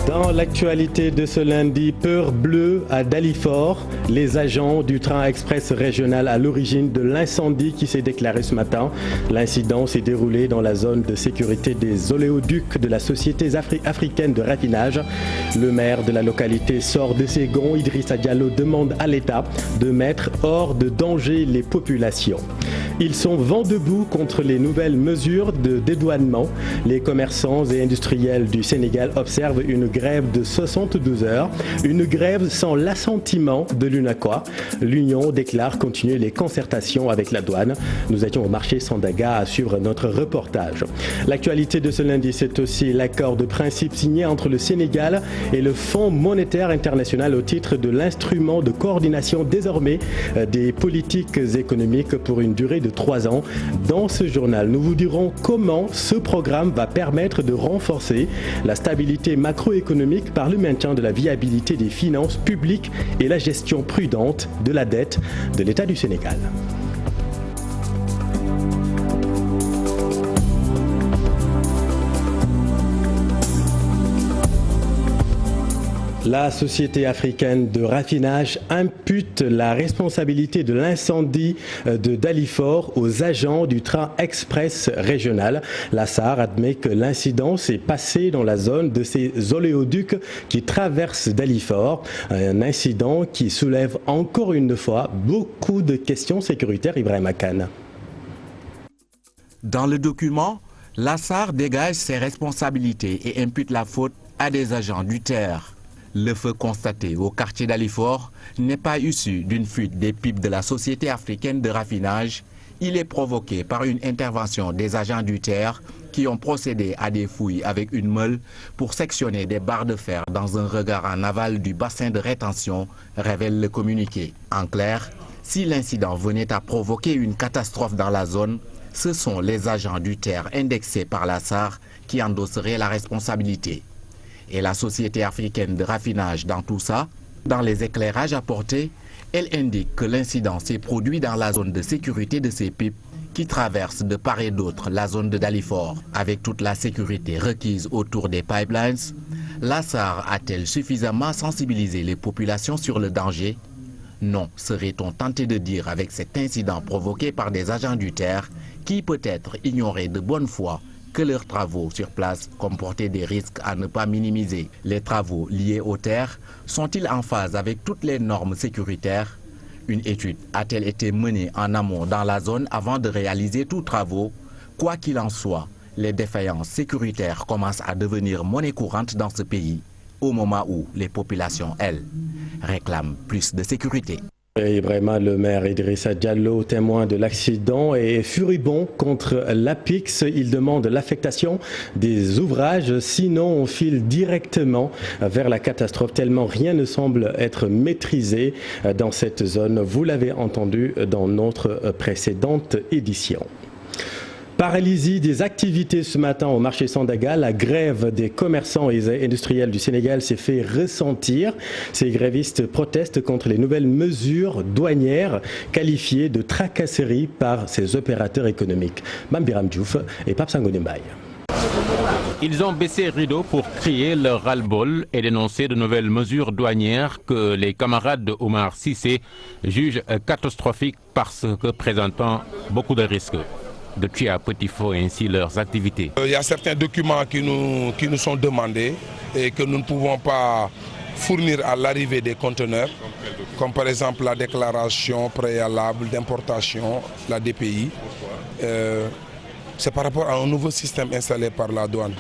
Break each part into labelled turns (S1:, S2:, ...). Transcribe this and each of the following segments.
S1: Dans l'actualité de ce lundi, peur bleue à Dalifort. Les agents du train express régional à l'origine de l'incendie qui s'est déclaré ce matin. L'incident s'est déroulé dans la zone de sécurité des oléoducs de la Société africaine de raffinage. Le maire de la localité sort de ses gonds. Idrissa Diallo demande à l'État de mettre hors de danger les populations. Ils sont vent debout contre les nouvelles mesures de dédouanement. Les commerçants et industriels du Sénégal observent une grève de 72 heures, une grève sans l'assentiment de l'UNACOIS. L'Union déclare continuer les concertations avec la douane. Nous étions au marché Sandaga à suivre notre reportage. L'actualité de ce lundi, c'est aussi l'accord de principe signé entre le Sénégal et le Fonds monétaire international au titre de l'instrument de coordination désormais des politiques économiques pour une durée de 3 ans. Dans ce journal, nous vous dirons comment ce programme va permettre de renforcer la stabilité macroéconomique par le maintien de la viabilité des finances publiques et la gestion prudente de la dette de l'État du Sénégal. La Société africaine de raffinage impute la responsabilité de l'incendie de Dalifort aux agents du train express régional. La SAR admet que l'incident s'est passé dans la zone de ces oléoducs qui traversent Dalifort. Un incident qui soulève encore une fois beaucoup de questions sécuritaires. Ibrahima Khan.
S2: Dans le document, la SAR dégage ses responsabilités et impute la faute à des agents du TER. Le feu constaté au quartier Dalifort n'est pas issu d'une fuite des pipes de la Société africaine de raffinage. Il est provoqué par une intervention des agents du TER qui ont procédé à des fouilles avec une meule pour sectionner des barres de fer dans un regard en aval du bassin de rétention, révèle le communiqué. En clair, si l'incident venait à provoquer une catastrophe dans la zone, ce sont les agents du TER indexés par la SAR qui endosseraient la responsabilité. Et la Société africaine de raffinage dans tout ça, dans les éclairages apportés, elle indique que l'incident s'est produit dans la zone de sécurité de ces pipes qui traversent de part et d'autre la zone de Dalifort. Avec toute la sécurité requise autour des pipelines, la SAR a-t-elle suffisamment sensibilisé les populations sur le danger? Non, serait-on tenté de dire avec cet incident provoqué par des agents du TER qui peut-être ignoraient de bonne foi que leurs travaux sur place comportaient des risques à ne pas minimiser. Les travaux liés au TER sont-ils en phase avec toutes les normes sécuritaires? Une étude a-t-elle été menée en amont dans la zone avant de réaliser tous travaux? Quoi qu'il en soit, les défaillances sécuritaires commencent à devenir monnaie courante dans ce pays, au moment où les populations, elles, réclament plus de sécurité.
S1: Ibrahima, le maire Idrissa Diallo, témoin de l'accident, est furibond contre l'APIX. Il demande l'affectation des ouvrages, sinon on file directement vers la catastrophe, tellement rien ne semble être maîtrisé dans cette zone. Vous l'avez entendu dans notre précédente édition. Paralysie des activités ce matin au marché Sandaga. La grève des commerçants et industriels du Sénégal s'est fait ressentir. Ces grévistes protestent contre les nouvelles mesures douanières qualifiées de tracasserie par ces opérateurs économiques. Mambiram Diouf et Pape Sangone Mbaye.
S3: Ils ont baissé rideau pour crier leur ras-le-bol et dénoncer de nouvelles mesures douanières que les camarades de Omar Cissé jugent catastrophiques parce que présentant beaucoup de risques de tuer à petit feu ainsi leurs activités.
S4: Il y a certains documents qui nous sont demandés et que nous ne pouvons pas fournir à l'arrivée des conteneurs, comme par exemple la déclaration préalable d'importation, la DPI. C'est par rapport à un nouveau système installé par la douane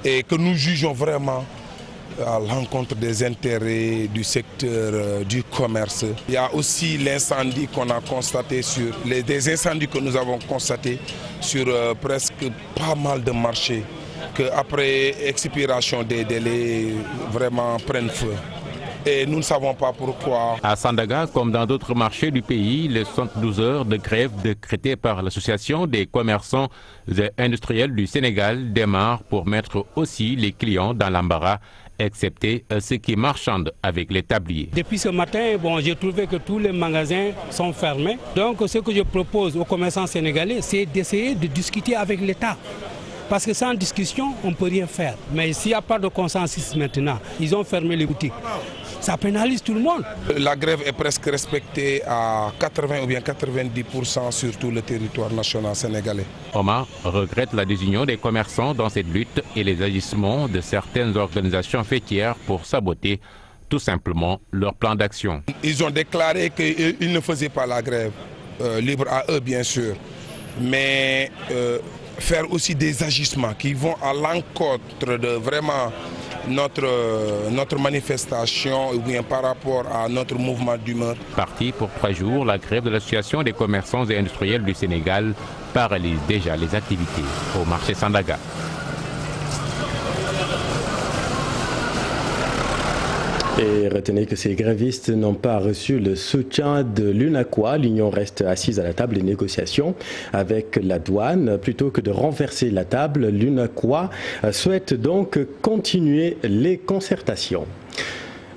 S4: et que nous jugeons vraiment à l'encontre des intérêts du secteur du commerce. Il y a aussi l'incendie qu'on a constaté des incendies que nous avons constatés sur presque pas mal de marchés, qu'après expiration des délais, vraiment prennent feu. Et nous ne savons pas pourquoi.
S3: À Sandaga, comme dans d'autres marchés du pays, les 72 heures de grève décrétées par l'Association des commerçants et industriels du Sénégal démarrent pour mettre aussi les clients dans l'embarras, excepté ceux qui marchandent avec les tabliers.
S5: Depuis ce matin, j'ai trouvé que tous les magasins sont fermés. Donc ce que je propose aux commerçants sénégalais, c'est d'essayer de discuter avec l'État. Parce que sans discussion, on ne peut rien faire. Mais s'il n'y a pas de consensus maintenant, ils ont fermé les boutiques. Ça pénalise tout le monde.
S4: La grève est presque respectée à 80 ou bien 90% sur tout le territoire national sénégalais.
S3: Omar regrette la désunion des commerçants dans cette lutte et les agissements de certaines organisations fêtières pour saboter tout simplement leur plan d'action.
S4: Ils ont déclaré qu'ils ne faisaient pas la grève, libre à eux bien sûr, mais faire aussi des agissements qui vont à l'encontre de vraiment notre manifestation ou bien par rapport à notre mouvement d'humeur.
S3: Parti pour 3 jours, la grève de l'Association des commerçants et industriels du Sénégal paralyse déjà les activités au marché Sandaga.
S1: Et retenez que ces grévistes n'ont pas reçu le soutien de l'UNACOIS. L'Union reste assise à la table des négociations avec la douane. Plutôt que de renverser la table, l'UNACOIS souhaite donc continuer les concertations.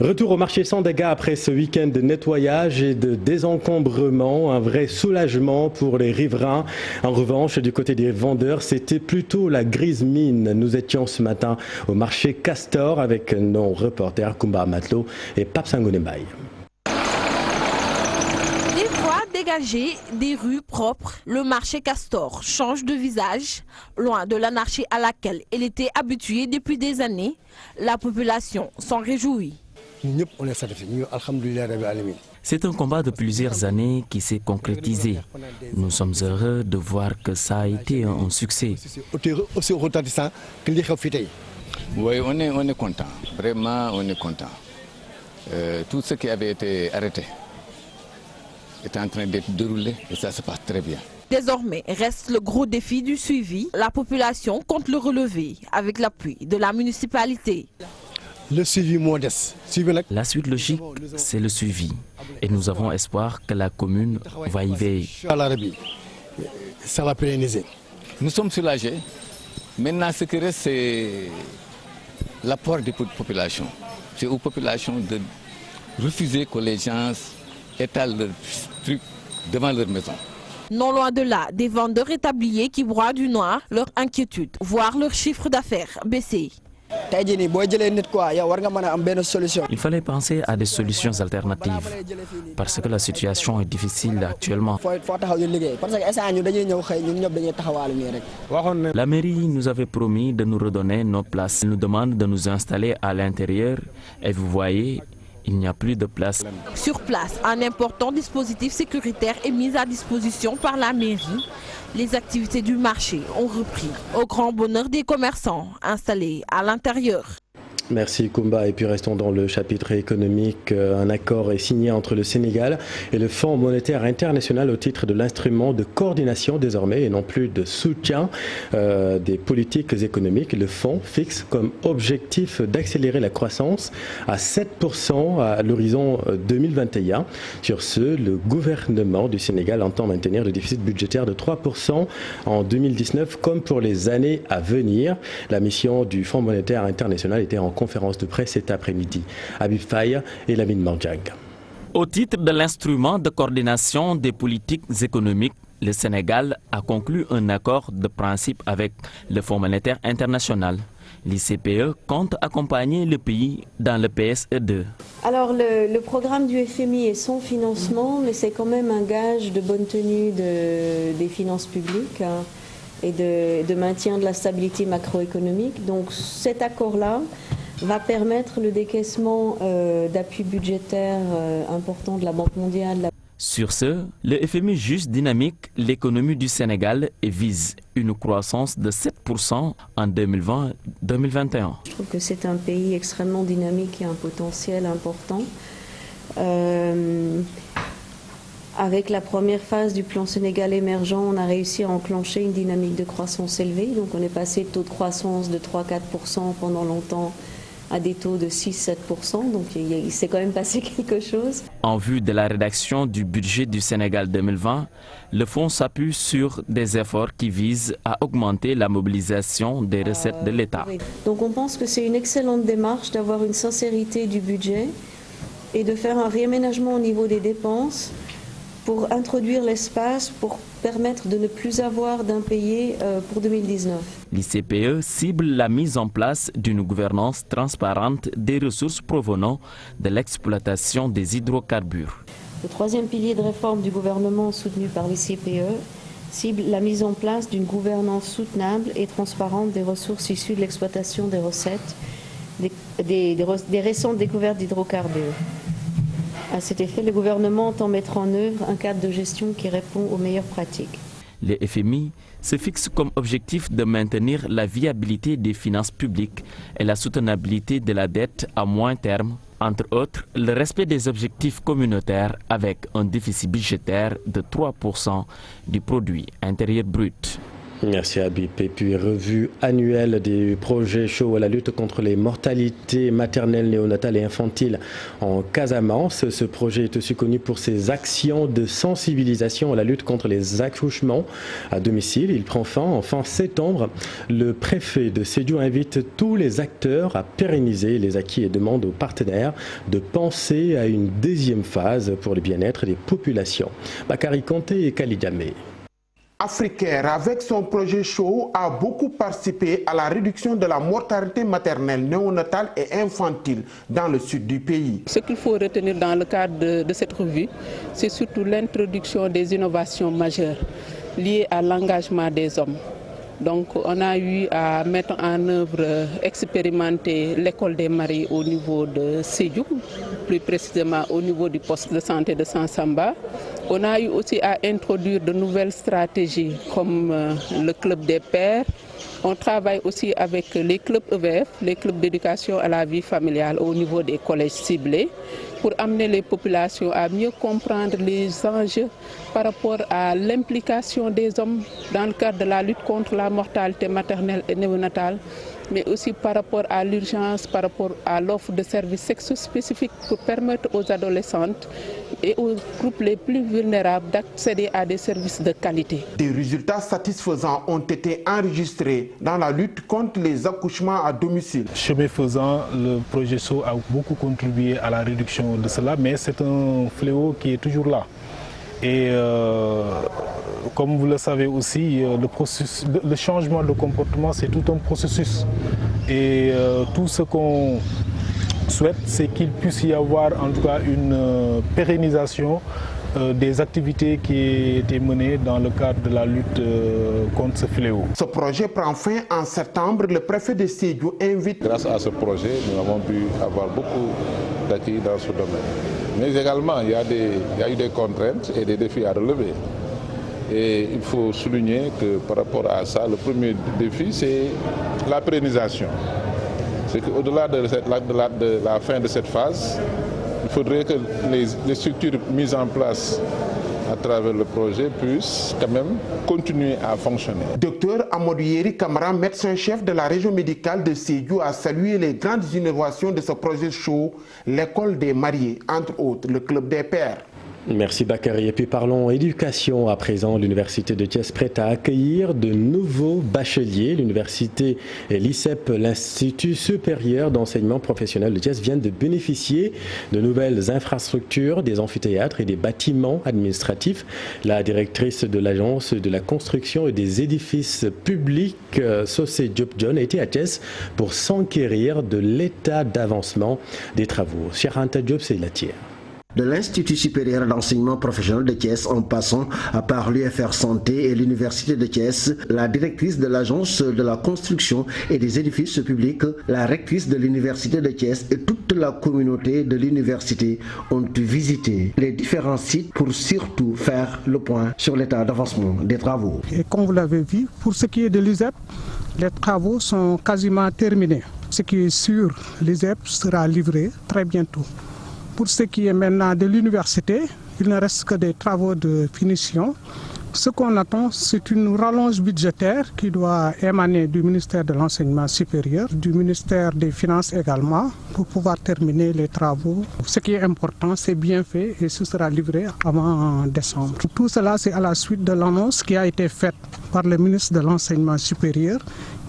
S1: Retour au marché Sandaga après ce week-end de nettoyage et de désencombrement. Un vrai soulagement pour les riverains. En revanche, du côté des vendeurs, c'était plutôt la grise mine. Nous étions ce matin au marché Castor avec nos reporters Koumba Matlo et Pape Sangonembaye.
S6: Des voies dégagées, des rues propres, le marché Castor change de visage. Loin de l'anarchie à laquelle il était habitué depuis des années, la population s'en réjouit.
S7: C'est un combat de plusieurs années qui s'est concrétisé. Nous sommes heureux de voir que ça a été un succès.
S8: Oui, on est content. Vraiment, on est content. Tout ce qui avait été arrêté est en train d'être déroulé et ça se passe très bien.
S6: Désormais, reste le gros défi du suivi. La population compte le relever avec l'appui de la municipalité.
S7: Le suivi modeste. La suite logique, c'est le suivi. Et nous avons espoir que la commune va y veiller.
S8: Ça va pérenniser. Nous sommes soulagés. Maintenant, ce qui reste, c'est l'apport des populations. C'est aux populations de refuser que les gens étalent leurs trucs devant leur maison.
S6: Non loin de là, des vendeurs établis qui broient du noir, leur inquiétude, voire leur chiffre d'affaires baisser.
S7: Il fallait penser à des solutions alternatives parce que la situation est difficile actuellement. La mairie nous avait promis de nous redonner nos places. Elle nous demande de nous installer à l'intérieur et vous voyez, il n'y a plus de place.
S6: Sur place, un important dispositif sécuritaire est mis à disposition par la mairie. Les activités du marché ont repris au grand bonheur des commerçants installés à l'intérieur.
S1: Merci Koumba. Et puis restons dans le chapitre économique. Un accord est signé entre le Sénégal et le Fonds monétaire international au titre de l'instrument de coordination désormais et non plus de soutien des politiques économiques. Le fonds fixe comme objectif d'accélérer la croissance à 7% à l'horizon 2021. Sur ce, le gouvernement du Sénégal entend maintenir le déficit budgétaire de 3% en 2019 comme pour les années à venir. La mission du Fonds monétaire international était en conférence de presse cet après-midi. Habib Faye et Lamine Mandjang.
S7: Au titre de l'instrument de coordination des politiques économiques, le Sénégal a conclu un accord de principe avec le Fonds monétaire international. L'ICPE compte accompagner le pays dans le PSE2.
S9: Alors le programme du FMI est sans financement, mais c'est quand même un gage de bonne tenue des finances publiques et de maintien de la stabilité macroéconomique. Donc cet accord-là va permettre le décaissement d'appui budgétaire important de la Banque mondiale.
S7: Sur ce, le FMI juge dynamique l'économie du Sénégal et vise une croissance de 7% en 2020-2021.
S9: Je trouve que c'est un pays extrêmement dynamique et un potentiel important. Avec la première phase du plan Sénégal émergent, on a réussi à enclencher une dynamique de croissance élevée. Donc on est passé de taux de croissance de 3-4% pendant longtemps à des taux de 6-7%, donc il s'est quand même passé quelque chose.
S7: En vue de la rédaction du budget du Sénégal 2020, le fonds s'appuie sur des efforts qui visent à augmenter la mobilisation des recettes de l'État.
S9: Donc on pense que c'est une excellente démarche d'avoir une sincérité du budget et de faire un réaménagement au niveau des dépenses pour introduire l'espace pour permettre de ne plus avoir d'impayés pour 2019.
S7: L'ICPE cible la mise en place d'une gouvernance transparente des ressources provenant de l'exploitation des hydrocarbures.
S9: Le troisième pilier de réforme du gouvernement soutenu par l'ICPE cible la mise en place d'une gouvernance soutenable et transparente des ressources issues de l'exploitation des recettes des récentes découvertes d'hydrocarbures. À cet effet, le gouvernement entend mettre en œuvre un cadre de gestion qui répond aux meilleures pratiques.
S7: Le FMI se fixe comme objectif de maintenir la viabilité des finances publiques et la soutenabilité de la dette à moyen terme, entre autres le respect des objectifs communautaires avec un déficit budgétaire de 3% du produit intérieur brut.
S1: Merci Habib. Et puis revue annuelle des projets chauds à la lutte contre les mortalités maternelles, néonatales et infantiles en Casamance. Ce projet est aussi connu pour ses actions de sensibilisation à la lutte contre les accouchements à domicile. Il prend fin en fin septembre. Le préfet de Sédhiou invite tous les acteurs à pérenniser les acquis et demande aux partenaires de penser à une deuxième phase pour le bien-être des populations. Bakary Konté et Khalid Diamé.
S10: Africaire, avec son projet chaud, a beaucoup participé à la réduction de la mortalité maternelle, néonatale et infantile dans le sud du pays.
S11: Ce qu'il faut retenir dans le cadre de cette revue, c'est surtout l'introduction des innovations majeures liées à l'engagement des hommes. Donc on a eu à mettre en œuvre, expérimenter l'école des maris au niveau de Sédhiou, plus précisément au niveau du poste de santé de Sansamba. On a eu aussi à introduire de nouvelles stratégies comme le club des pères. On travaille aussi avec les clubs EVF, les clubs d'éducation à la vie familiale au niveau des collèges ciblés, pour amener les populations à mieux comprendre les enjeux par rapport à l'implication des hommes dans le cadre de la lutte contre la mortalité maternelle et néonatale, mais aussi par rapport à l'urgence, par rapport à l'offre de services sexo-spécifiques pour permettre aux adolescentes et aux groupes les plus vulnérables d'accéder à des services de qualité.
S10: Des résultats satisfaisants ont été enregistrés dans la lutte contre les accouchements à domicile.
S12: Chemin faisant, le projet SO a beaucoup contribué à la réduction de cela, mais c'est un fléau qui est toujours là. Et comme vous le savez aussi, le changement de comportement, c'est tout un processus. Et tout ce qu'on souhaite, c'est qu'il puisse y avoir en tout cas une pérennisation des activités qui étaient menées dans le cadre de la lutte contre ce fléau.
S10: Ce projet prend fin en septembre. Le préfet de Sédhiou invite...
S13: Grâce à ce projet, nous avons pu avoir beaucoup d'acquis dans ce domaine. Mais également, il y a eu des contraintes et des défis à relever. Et il faut souligner que par rapport à ça, le premier défi, c'est la pérennisation. C'est qu'au-delà de la fin de cette phase, il faudrait que les structures mises en place à travers le projet puissent quand même continuer à fonctionner.
S10: Docteur Amadou Yeri Kamara, médecin-chef de la région médicale de Sédhiou, a salué les grandes innovations de ce projet chaud, l'école des mariés, entre autres le club des pères.
S1: Merci Bakary. Et puis parlons éducation à présent. L'université de Thiès prête à accueillir de nouveaux bacheliers. L'université et l'ICEP, l'Institut supérieur d'enseignement professionnel de Thiès, viennent de bénéficier de nouvelles infrastructures, des amphithéâtres et des bâtiments administratifs. La directrice de l'agence de la construction et des édifices publics, Sosé Diop John, était à Thiès pour s'enquérir de l'état d'avancement des travaux. Charanta Diop, c'est la tienne.
S14: De l'Institut supérieur d'enseignement professionnel de Thiès en passant par l'UFR Santé et l'Université de Thiès, la directrice de l'agence de la construction et des édifices publics, la rectrice de l'Université de Thiès et toute la communauté de l'université ont visité les différents sites pour surtout faire le point sur l'état d'avancement des travaux.
S15: Et comme vous l'avez vu, pour ce qui est de l'ISEP, les travaux sont quasiment terminés. Ce qui est sûr, l'ISEP sera livré très bientôt. Pour ce qui est maintenant de l'université, il ne reste que des travaux de finition. Ce qu'on attend, c'est une rallonge budgétaire qui doit émaner du ministère de l'Enseignement supérieur, du ministère des Finances également, pour pouvoir terminer les travaux. Ce qui est important, c'est bien fait et ce sera livré avant décembre. Tout cela, c'est à la suite de l'annonce qui a été faite par le ministre de l'Enseignement supérieur,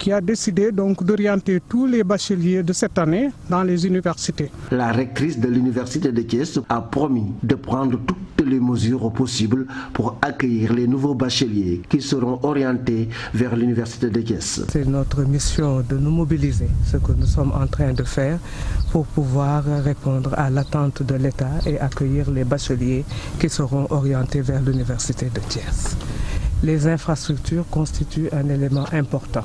S15: qui a décidé donc d'orienter tous les bacheliers de cette année dans les universités.
S14: La rectrice de l'université de Thiès a promis de prendre toutes les mesures possibles pour accueillir les nouveaux bacheliers qui seront orientés vers l'université de Thiès.
S16: C'est notre mission de nous mobiliser, ce que nous sommes en train de faire pour pouvoir répondre à l'attente de l'État et accueillir les bacheliers qui seront orientés vers l'université de Thiès. Les infrastructures constituent un élément important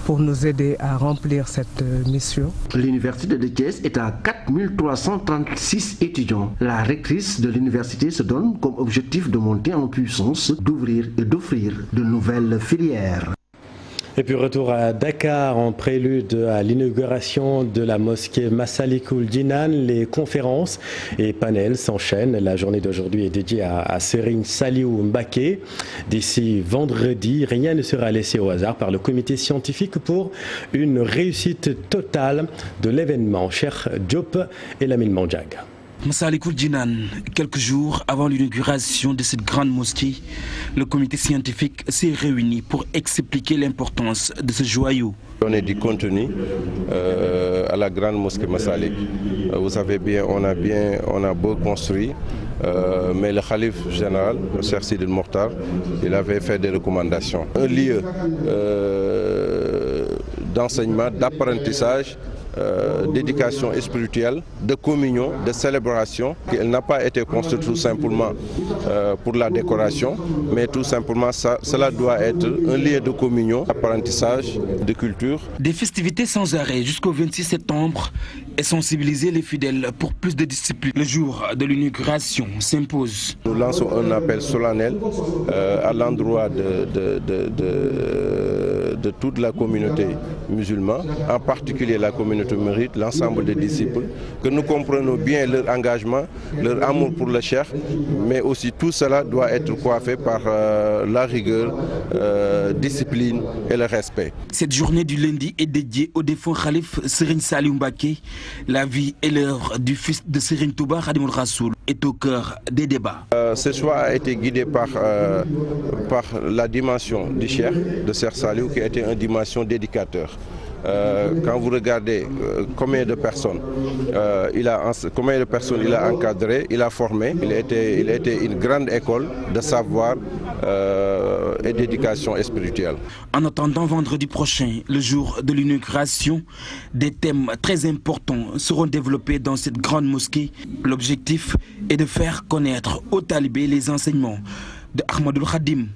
S16: pour nous aider à remplir cette mission.
S14: L'université de Thiès est à 4336 étudiants. La rectrice de l'université se donne comme objectif de monter en puissance, d'ouvrir et d'offrir de nouvelles filières.
S1: Et puis retour à Dakar en prélude à l'inauguration de la mosquée Massalikul Jinan. Les conférences et panels s'enchaînent. La journée d'aujourd'hui est dédiée à Serigne Saliou Mbacké. D'ici vendredi, rien ne sera laissé au hasard par le comité scientifique pour une réussite totale de l'événement. Cheikh Diop et Lamine Mandjag.
S17: Massalikul Jinan, quelques jours avant l'inauguration de cette grande mosquée, le comité scientifique s'est réuni pour expliquer l'importance de ce joyau.
S18: Donner du contenu à la grande mosquée Massalik. Vous savez bien, on a beau construit, mais le khalife général, le Cheikh Sidi Mokhtar, il avait fait des recommandations. Un lieu d'enseignement, d'apprentissage, d'éducation spirituelle, de communion, de célébration. Elle n'a pas été construite tout simplement pour la décoration, mais tout simplement cela doit être un lieu de communion, d'apprentissage, de culture.
S17: Des festivités sans arrêt jusqu'au 26 septembre et sensibiliser les fidèles pour plus de discipline. Le jour de l'inauguration s'impose.
S18: Nous lançons un appel solennel à l'endroit de toute la communauté musulmane, en particulier la communauté mouride, l'ensemble des disciples, que nous comprenons bien leur engagement, leur amour pour le cheikh, mais aussi tout cela doit être coiffé par la rigueur, discipline et le respect.
S17: Cette journée du lundi est dédiée au défunt Khalif Serigne Saliou Mbacké. La vie et l'œuvre du fils de Serigne Touba Khadimoul Rassoul est au cœur des débats.
S18: Ce choix a été guidé par la dimension du cheikh, de Cheikh Saliou, qui était une dimension d'éducateur. Quand vous regardez combien de personnes il a encadré, il a formé, il était une grande école de savoir et d'éducation spirituelle.
S17: En attendant vendredi prochain, le jour de l'inauguration, des thèmes très importants seront développés dans cette grande mosquée. L'objectif est de faire connaître aux talibés les enseignements de Ahmadoul Khadim.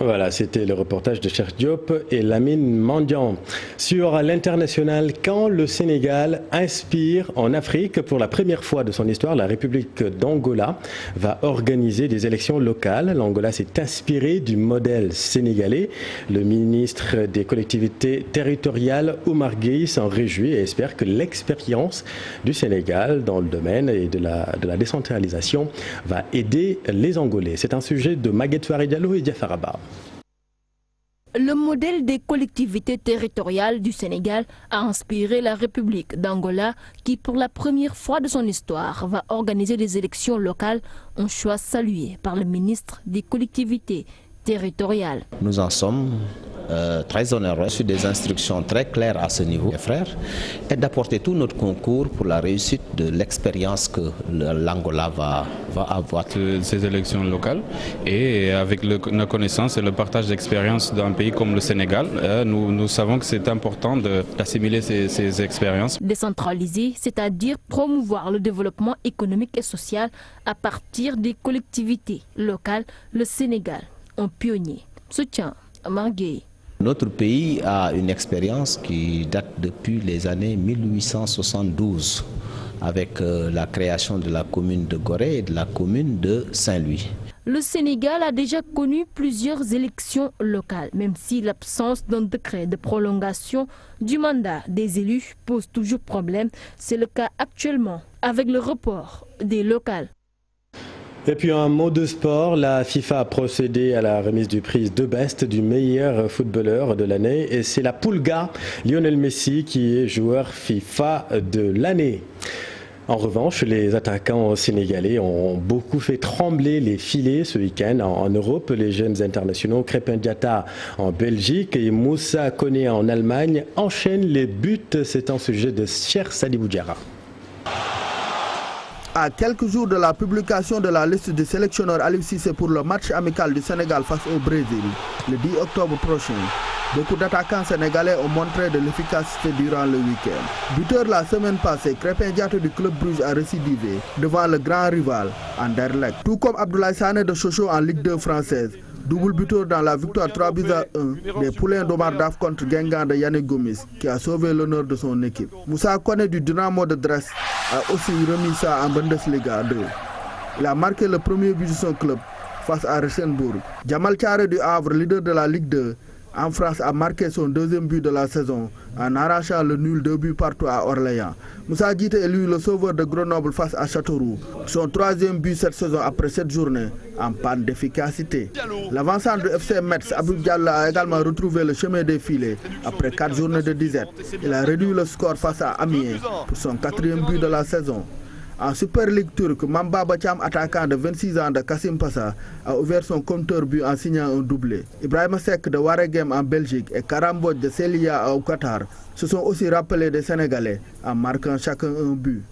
S1: Voilà, c'était le reportage de Cheikh Diop et Lamine Mandian. Sur l'international, quand le Sénégal inspire en Afrique, pour la première fois de son histoire, la République d'Angola va organiser des élections locales. L'Angola s'est inspiré du modèle sénégalais. Le ministre des collectivités territoriales, Oumar Gueye, s'en réjouit et espère que l'expérience du Sénégal dans le domaine et de la décentralisation va aider les Angolais. C'est un sujet de Maguette Fari Diallo et Diafar Abba.
S6: Le modèle des collectivités territoriales du Sénégal a inspiré la République d'Angola qui, pour la première fois de son histoire, va organiser des élections locales, un choix salué par le ministre des collectivités territoriales.
S19: Nous en sommes très honoreux, sur des instructions très claires à ce niveau, mes frères, et d'apporter tout notre concours pour la réussite de l'expérience que l'Angola va avoir.
S20: Ces élections locales, et avec la connaissance et le partage d'expérience d'un pays comme le Sénégal, nous savons que c'est important d'assimiler ces expériences.
S6: Décentraliser, c'est-à-dire promouvoir le développement économique et social à partir des collectivités locales, le Sénégal, un pionnier. Soutien à Marguerite.
S19: Notre pays a une expérience qui date depuis les années 1872 avec la création de la commune de Gorée et de la commune de Saint-Louis.
S6: Le Sénégal a déjà connu plusieurs élections locales, même si l'absence d'un décret de prolongation du mandat des élus pose toujours problème. C'est le cas actuellement avec le report des locales.
S1: Et puis un mot de sport, la FIFA a procédé à la remise du prix de Best du meilleur footballeur de l'année et c'est la Pulga, Lionel Messi, qui est joueur FIFA de l'année. En revanche, les attaquants sénégalais ont beaucoup fait trembler les filets ce week-end en Europe. Les jeunes internationaux Krépin Diatta en Belgique et Moussa Koné en Allemagne enchaînent les buts. C'est un sujet de Cheikh Sadibou Diarra.
S21: À quelques jours de la publication de la liste des sélectionneurs Aliou Cissé pour le match amical du Sénégal face au Brésil, le 10 octobre prochain, beaucoup d'attaquants sénégalais ont montré de l'efficacité durant le week-end. Buteur la semaine passée, Krépin Diatta du club Bruges a récidivé devant le grand rival Anderlecht. Tout comme Abdoulaye Sané de Sochaux en Ligue 2 française, double buteur dans la victoire 3-1 des poulains d'Omar Daf contre Guingamp de Yannick Gomis, qui a sauvé l'honneur de son équipe. Moussa Koné du Dynamo de Dresde a aussi remis ça en Bundesliga 2. Il a marqué le premier but de son club face à Rosenborg. Jamal Thiaré du Havre, leader de la Ligue 2, en France, a marqué son deuxième but de la saison en arrachant le nul 2 partout à Orléans. Moussa Djité est lui le sauveur de Grenoble face à Châteauroux. Son troisième but cette saison après cette journée en panne d'efficacité. L'avancement du FC Metz, Abib Diallo, a également retrouvé le chemin des filets après 4 journées de disette. Il a réduit le score face à Amiens pour son 4e but de la saison. En Super League turque, Mamba Bacham, attaquant de 26 ans de Kassim Passa, a ouvert son compteur but en signant un doublé. Ibrahima Seck de Waregem en Belgique et Karambodj de Selia au Qatar se sont aussi rappelés des Sénégalais en marquant chacun un but.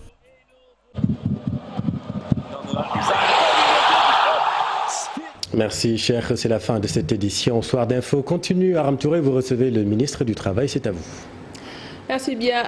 S1: Merci Cheikh, c'est la fin de cette édition. Soir d'info continue. Aram Touré, vous recevez le ministre du Travail, c'est à vous.
S11: Merci bien.